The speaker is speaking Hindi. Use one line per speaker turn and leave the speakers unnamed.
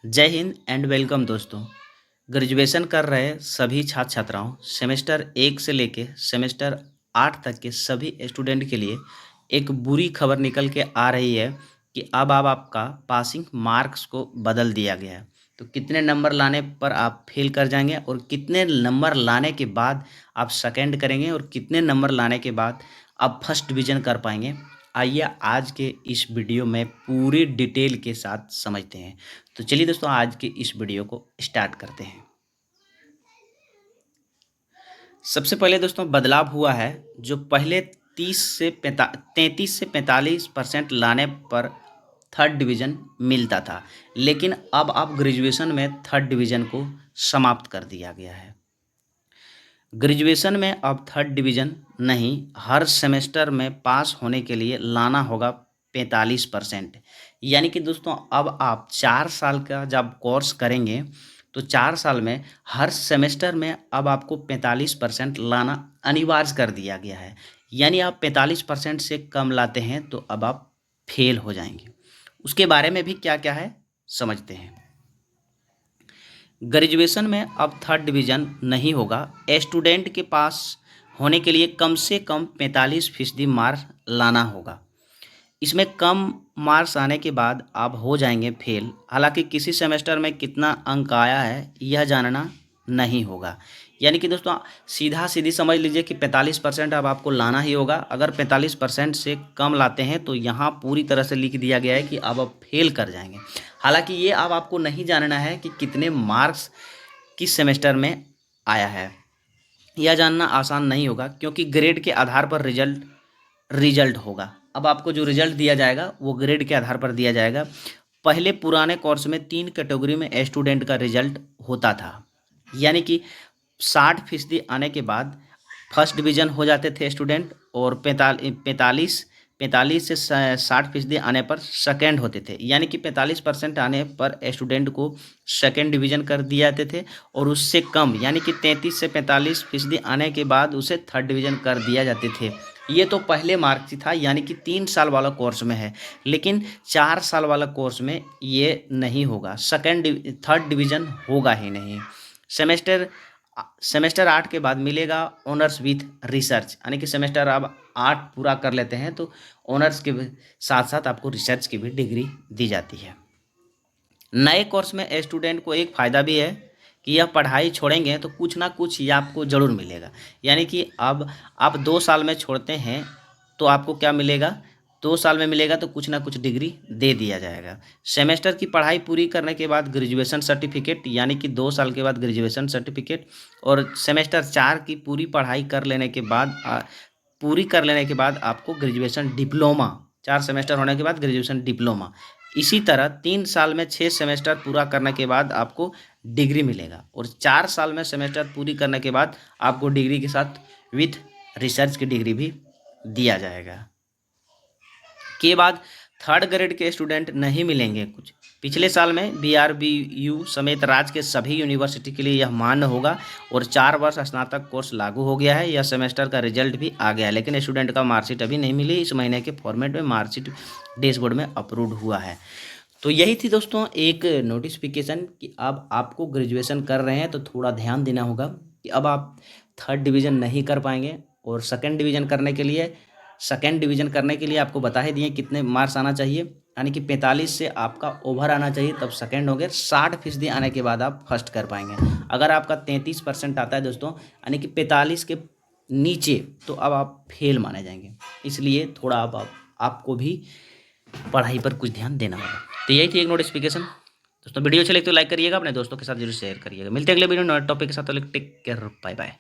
जय हिंद एंड वेलकम दोस्तों। ग्रेजुएशन कर रहे सभी छात्र छात्राओं सेमेस्टर 1 से लेके सेमेस्टर 8 तक के सभी स्टूडेंट के लिए एक बुरी खबर निकल के आ रही है कि अब आपका पासिंग मार्क्स को बदल दिया गया है। तो कितने नंबर लाने पर आप फेल कर जाएंगे और कितने नंबर लाने के बाद आप सेकंड करेंगे और कितने नंबर लाने के बाद आप फर्स्ट डिवीज़न कर पाएंगे। आइए आज के इस वीडियो में पूरी डिटेल के साथ समझते हैं। तो चलिए दोस्तों आज के इस वीडियो को स्टार्ट करते हैं। सबसे पहले दोस्तों बदलाव हुआ है जो पहले 33 से 45% लाने पर थर्ड डिवीज़न मिलता था, लेकिन अब आप ग्रेजुएशन में थर्ड डिवीज़न को समाप्त कर दिया गया है। ग्रेजुएशन में अब थर्ड डिवीज़न नहीं, हर सेमेस्टर में पास होने के लिए लाना होगा 45%। यानी कि दोस्तों अब आप 4 साल का जब कोर्स करेंगे तो 4 साल में हर सेमेस्टर में अब आपको 45% लाना अनिवार्य कर दिया गया है। यानी आप 45% से कम लाते हैं तो अब आप फेल हो जाएंगे। उसके बारे में भी क्या क्या है समझते हैं। ग्रेजुएशन में अब थर्ड डिवीज़न नहीं होगा। स्टूडेंट के पास होने के लिए कम से कम 45% मार्क्स लाना होगा। इसमें कम मार्क्स आने के बाद आप हो जाएंगे फेल। हालांकि किसी सेमेस्टर में कितना अंक आया है यह जानना नहीं होगा। यानी कि दोस्तों सीधा सीधी समझ लीजिए कि 45% अब आपको लाना ही होगा। अगर 45% से कम लाते हैं तो यहाँ पूरी तरह से लिख दिया गया है कि अब आप फेल कर जाएंगे। हालांकि ये अब आपको नहीं जानना है कि कितने मार्क्स किस सेमेस्टर में आया है। यह जानना आसान नहीं होगा क्योंकि ग्रेड के आधार पर रिजल्ट होगा। अब आपको जो रिजल्ट दिया जाएगा वो ग्रेड के आधार पर दिया जाएगा। पहले पुराने कोर्स में 3 कैटेगरी में स्टूडेंट का रिजल्ट होता था। यानी कि 60% आने के बाद फर्स्ट डिवीज़न हो जाते थे स्टूडेंट और 45 से 60% आने पर सेकेंड होते थे। यानी कि 45% आने पर स्टूडेंट को सेकेंड डिवीज़न कर दिए जाते थे और उससे कम यानी कि 33 से 45% आने के बाद उसे थर्ड डिवीज़न कर दिया जाते थे। ये तो पहले मार्क्स था, यानी कि 3 साल वाला कोर्स में है, लेकिन 4 साल वाला कोर्स में ये नहीं होगा। थर्ड डिवीज़न होगा ही नहीं। सेमेस्टर सेमेस्टर 8 के बाद मिलेगा ऑनर्स विथ रिसर्च। यानी कि सेमेस्टर अब 8 पूरा कर लेते हैं तो ऑनर्स के साथ साथ आपको रिसर्च की भी डिग्री दी जाती है। नए कोर्स में स्टूडेंट को एक फ़ायदा भी है कि यह पढ़ाई छोड़ेंगे तो कुछ ना कुछ ये आपको ज़रूर मिलेगा। यानी कि अब आप 2 साल में छोड़ते हैं तो आपको क्या मिलेगा, 2 साल में मिलेगा तो कुछ ना कुछ डिग्री दे दिया जाएगा। सेमेस्टर की पढ़ाई पूरी करने के बाद ग्रेजुएशन सर्टिफिकेट, यानी कि 2 साल के बाद ग्रेजुएशन सर्टिफिकेट, और सेमेस्टर 4 की पूरी पढ़ाई कर लेने के बाद आपको ग्रेजुएशन डिप्लोमा, 4 सेमेस्टर होने के बाद ग्रेजुएशन डिप्लोमा। इसी तरह 3 साल में 6 सेमेस्टर पूरा करने के बाद आपको डिग्री मिलेगा और 4 साल में सेमेस्टर पूरी करने के बाद आपको डिग्री के साथ विथ रिसर्च की डिग्री भी दिया जाएगा। के बाद थर्ड ग्रेड के स्टूडेंट नहीं मिलेंगे कुछ। पिछले साल में BRBU समेत राज्य के सभी यूनिवर्सिटी के लिए यह मान्य होगा और 4 वर्ष स्नातक कोर्स लागू हो गया है। यह सेमेस्टर का रिजल्ट भी आ गया है, लेकिन स्टूडेंट का मार्कशीट अभी नहीं मिली। इस महीने के फॉर्मेट में मार्कशीट डैशबोर्ड में अप्रूव्ड हुआ है। तो यही थी दोस्तों एक नोटिफिकेशन कि अब आपको ग्रेजुएशन कर रहे हैं तो थोड़ा ध्यान देना होगा कि अब आप थर्ड डिवीज़न नहीं कर पाएंगे और सेकेंड डिवीज़न करने के लिए आपको बता ही दिए कितने मार्क्स आना चाहिए। यानी कि 45 से आपका ओवर आना चाहिए तब सेकेंड होंगे। 60% आने के बाद आप फर्स्ट कर पाएंगे। अगर आपका 33% आता है दोस्तों, यानी कि 45 के नीचे, तो अब आप फेल माने जाएंगे। इसलिए थोड़ा अब आपको भी पढ़ाई पर कुछ ध्यान देना होगा। तो यही थी एक नोटिफिकेशन। दोस्तों वीडियो अच्छी लगे तो लाइक करिएगा, अपने दोस्तों के साथ जरूर शेयर करिएगा। मिलते हैं अगले वीडियो नए टॉपिक के साथ। Take care, bye bye.